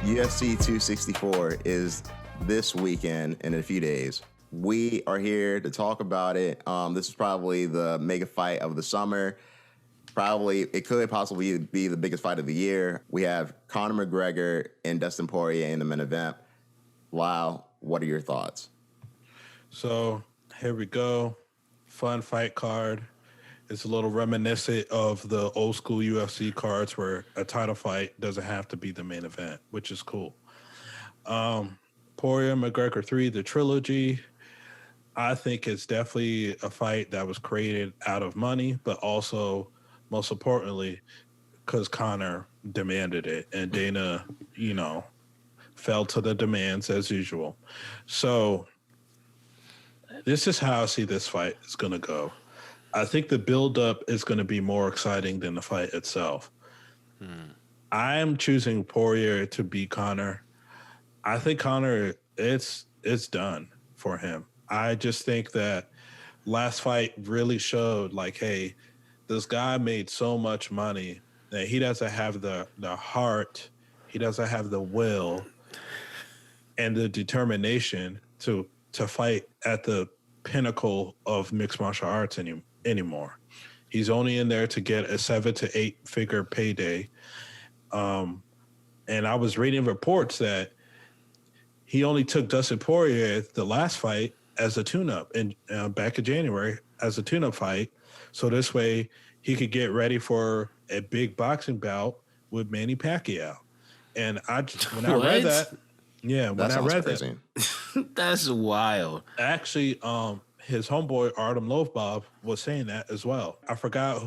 UFC 264 is this weekend in a few days. We are here to talk about it. This is probably the mega fight of the summer. It could possibly be the biggest fight of the year. We have Conor McGregor and Dustin Poirier in the main event. Wow, what are your thoughts? So here we go. Fun fight card. It's a little reminiscent of the old school UFC cards where a title fight doesn't have to be the main event, which is cool. Poirier McGregor 3, the trilogy. I think it's definitely a fight that was created out of money, but also, most importantly, because Conor demanded it and Dana, fell to the demands as usual. So this is how I see this fight is going to go. I think the build-up is going to be more exciting than the fight itself. I am choosing Poirier to beat Conor. I think Conor, it's done for him. I just think that last fight really showed, hey, this guy made so much money that he doesn't have the heart, he doesn't have the will and the determination to fight at the pinnacle of mixed martial arts anymore. He's only in there to get a 7 to 8 figure payday. And I was reading reports that he only took Dustin Poirier the last fight as a tune-up back in January as a tune-up fight. So this way he could get ready for a big boxing bout with Manny Pacquiao. And I read that, that's wild. Actually, his homeboy Artem Lobov was saying that as well. I forgot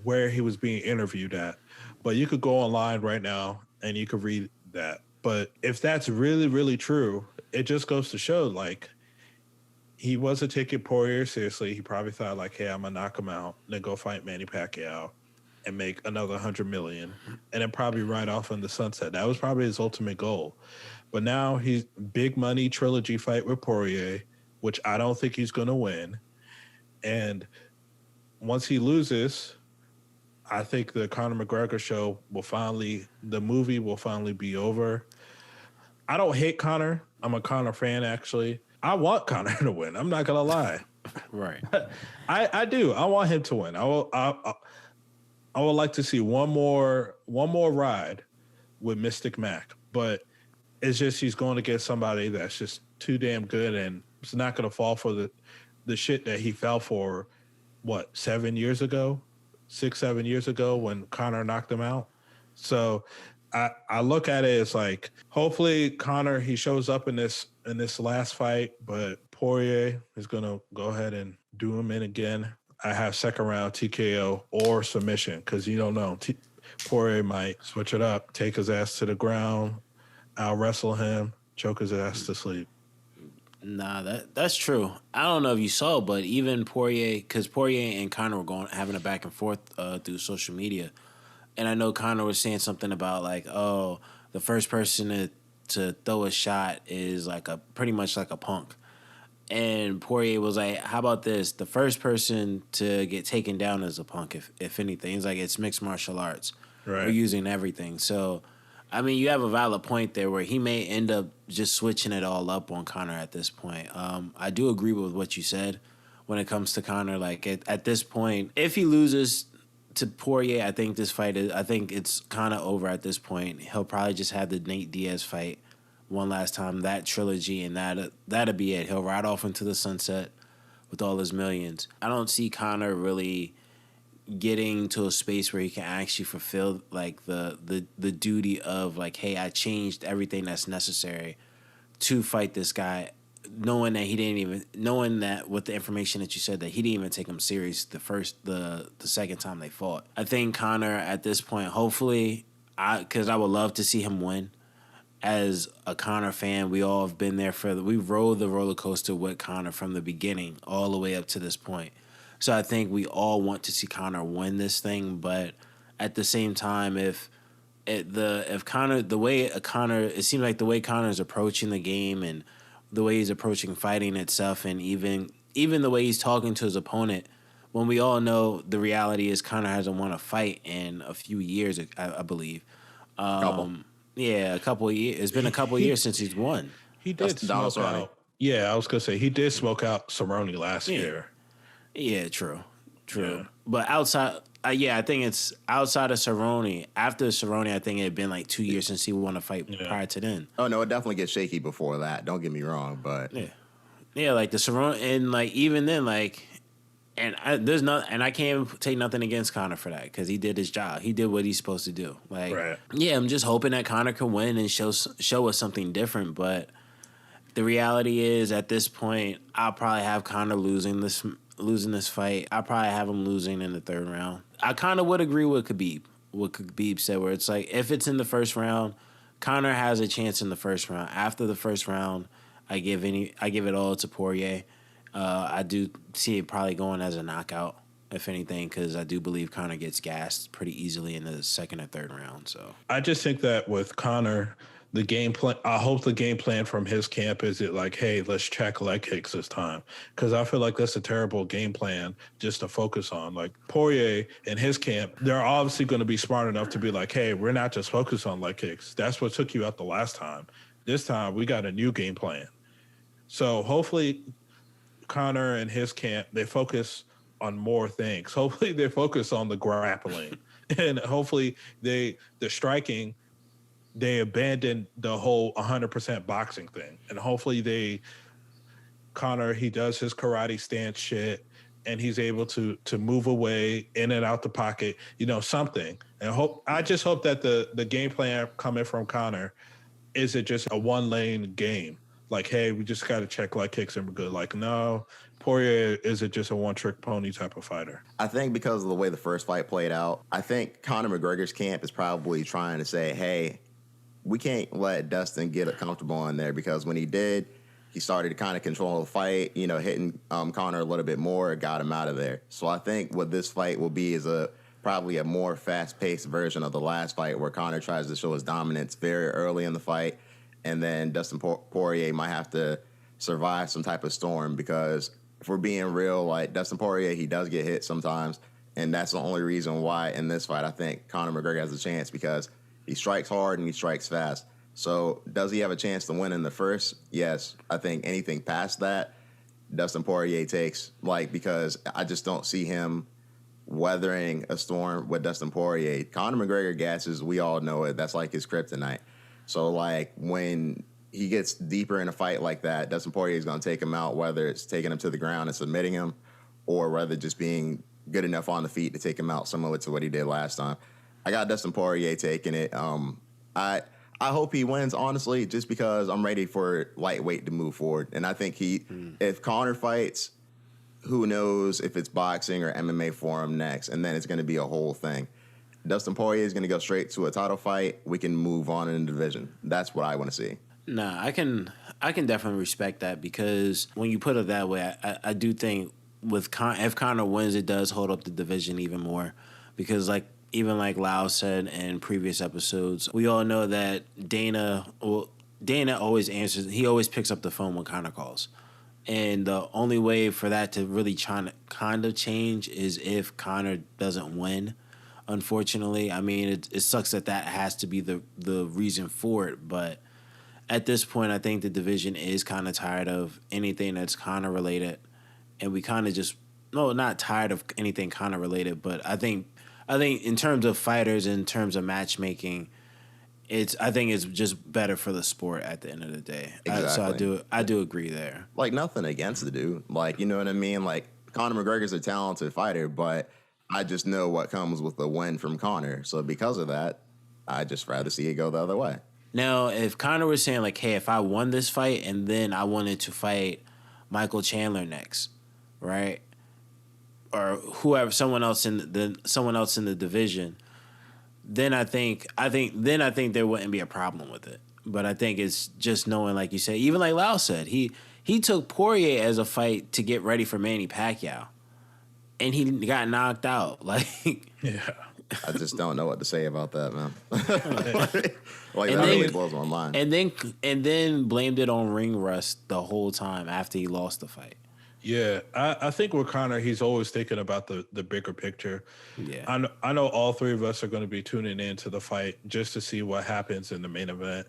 where he was being interviewed at, but you could go online right now and you could read that. But if that's really, really true, it just goes to show, he wasn't taking Poirier seriously. He probably thought, hey, I'm going to knock him out, then go fight Manny Pacquiao and make another $100 million, and then probably ride off in the sunset. That was probably his ultimate goal. But now he's big money trilogy fight with Poirier, which I don't think he's going to win. And once he loses, I think the Conor McGregor show the movie will finally be over. I don't hate Conor. I'm a Conor fan, actually. I want Conor to win. I'm not going to lie. Right. I do. I want him to win. I would like to see one more ride with Mystic Mac, but it's just he's going to get somebody that's just too damn good, and it's not going to fall for the shit that he fell for, 7 years ago, 6-7 years ago when Conor knocked him out. So I look at it as hopefully Conor, he shows up in this last fight, but Poirier is going to go ahead and do him in again. I have second round TKO or submission because you don't know. Poirier might switch it up, take his ass to the ground, I'll wrestle him, choke his ass to sleep. Nah, that's true. I don't know if you saw, but even Poirier, because Poirier and Conor were having a back and forth through social media, and I know Conor was saying something about the first person to throw a shot is pretty much like a punk, and Poirier was like, "How about this? The first person to get taken down is a punk. If anything, he's like, it's mixed martial arts. Right. We're using everything, so." I mean, you have a valid point there where he may end up just switching it all up on Conor at this point. I do agree with what you said when it comes to Conor. At this point, if he loses to Poirier, I think it's kind of over at this point. He'll probably just have the Nate Diaz fight one last time, that trilogy, and that'll be it. He'll ride off into the sunset with all his millions. I don't see Conor really getting to a space where he can actually fulfill the duty of hey, I changed everything that's necessary to fight this guy, knowing that with the information that you said that he didn't even take him serious the second time they fought. I think Conor at this point, hopefully, because I would love to see him win. As a Conor fan, we all have been there we rode the roller coaster with Conor from the beginning all the way up to this point. So I think we all want to see Conor win this thing, but at the same time, it seems like the way Conor is approaching the game and the way he's approaching fighting itself, and even the way he's talking to his opponent, when we all know the reality is Conor hasn't won a fight in a few years, I believe. a couple of years. It's been a couple of years since he's won. He did That's Donald smoke Cerrone. out. Yeah, I was gonna say he did smoke out Cerrone last year. Yeah, true. Yeah. But outside, I think it's outside of Cerrone. After Cerrone, I think it had been like 2 years since he won a fight prior to then. Oh no, it definitely gets shaky before that. Don't get me wrong, but Yeah, like the Cerrone, and like even then, like, there's not, and I can't take nothing against Conor for that because he did his job. He did what he's supposed to do. Like, Right. yeah, I'm just hoping that Conor can win and show us something different. But the reality is, at this point, I'll probably have Conor losing this fight. I'll probably have him losing in the third round. I kind of would agree with Khabib. What Khabib said, where it's like if it's in the first round, Conor has a chance in the first round. After the first round, I give it all to Poirier. I do see it probably going as a knockout, if anything, because I do believe Conor gets gassed pretty easily in the second or third round. So I just think that with Conor, the game plan. I hope the game plan from his camp is it like, hey, let's check leg kicks this time, because I feel like that's a terrible game plan just to focus on. Like Poirier and his camp, they're obviously going to be smart enough to be like, hey, we're not just focused on leg kicks. That's what took you out the last time. This time we got a new game plan. So hopefully Conor and his camp, they focus on more things. Hopefully they focus on the grappling, and hopefully the striking, they abandon the whole 100% boxing thing. And hopefully Conor, he does his karate stance shit and he's able to move away in and out the pocket, something. And I just hope that the game plan coming from Conor isn't just a one lane game. Like, hey, we just got to check leg kicks and we're good. Like, no, Poirier isn't just a one-trick pony type of fighter. I think because of the way the first fight played out, I think Conor McGregor's camp is probably trying to say, hey, we can't let Dustin get comfortable in there, because when he did, he started to kind of control the fight, hitting Conor a little bit more, got him out of there. So I think what this fight will be is probably a more fast-paced version of the last fight, where Conor tries to show his dominance very early in the fight, and then Dustin Poirier might have to survive some type of storm, because if we're being real, like Dustin Poirier, he does get hit sometimes, and that's the only reason why in this fight I think Conor McGregor has a chance, because he strikes hard and he strikes fast. So does he have a chance to win in the first? Yes. I think anything past that, Dustin Poirier takes, because I just don't see him weathering a storm with Dustin Poirier. Conor McGregor gasses, we all know it. That's like his kryptonite. So, when he gets deeper in a fight like that, Dustin Poirier is going to take him out, whether it's taking him to the ground and submitting him, or rather just being good enough on the feet to take him out, similar to what he did last time. I got Dustin Poirier taking it. I hope he wins, honestly, just because I'm ready for lightweight to move forward. And I think if Conor fights, who knows if it's boxing or MMA for him next, and then it's going to be a whole thing. Dustin Poirier is going to go straight to a title fight. We can move on in the division. That's what I want to see. Nah, I can definitely respect that, because when you put it that way, I do think if Conor wins, it does hold up the division even more, because even like Lau said in previous episodes, we all know that Dana always answers. He always picks up the phone when Conor calls, and the only way for that to really kind of change is if Conor doesn't win. Unfortunately, I mean, it sucks that has to be the reason for it, but at this point, I think the division is kind of tired of anything that's Conor related, and we kind of just not tired of anything Conor related, but I think in terms of fighters, in terms of matchmaking, I think it's just better for the sport at the end of the day. Exactly. So I do agree there. Nothing against the dude. You know what I mean? Conor McGregor's a talented fighter, but I just know what comes with the win from Conor. So because of that, I just rather see it go the other way. Now, if Conor was saying hey, if I won this fight and then I wanted to fight Michael Chandler next, right, or whoever, someone else in the division, then I think there wouldn't be a problem with it. But I think it's just knowing, like you said, even like Lau said, he took Poirier as a fight to get ready for Manny Pacquiao, and he got knocked out. Yeah. I just don't know what to say about that, man. That really blows my mind. And then blamed it on ring rust the whole time after he lost the fight. Yeah, I think with Conor, he's always thinking about the bigger picture. Yeah. I know all three of us are going to be tuning in to the fight just to see what happens in the main event.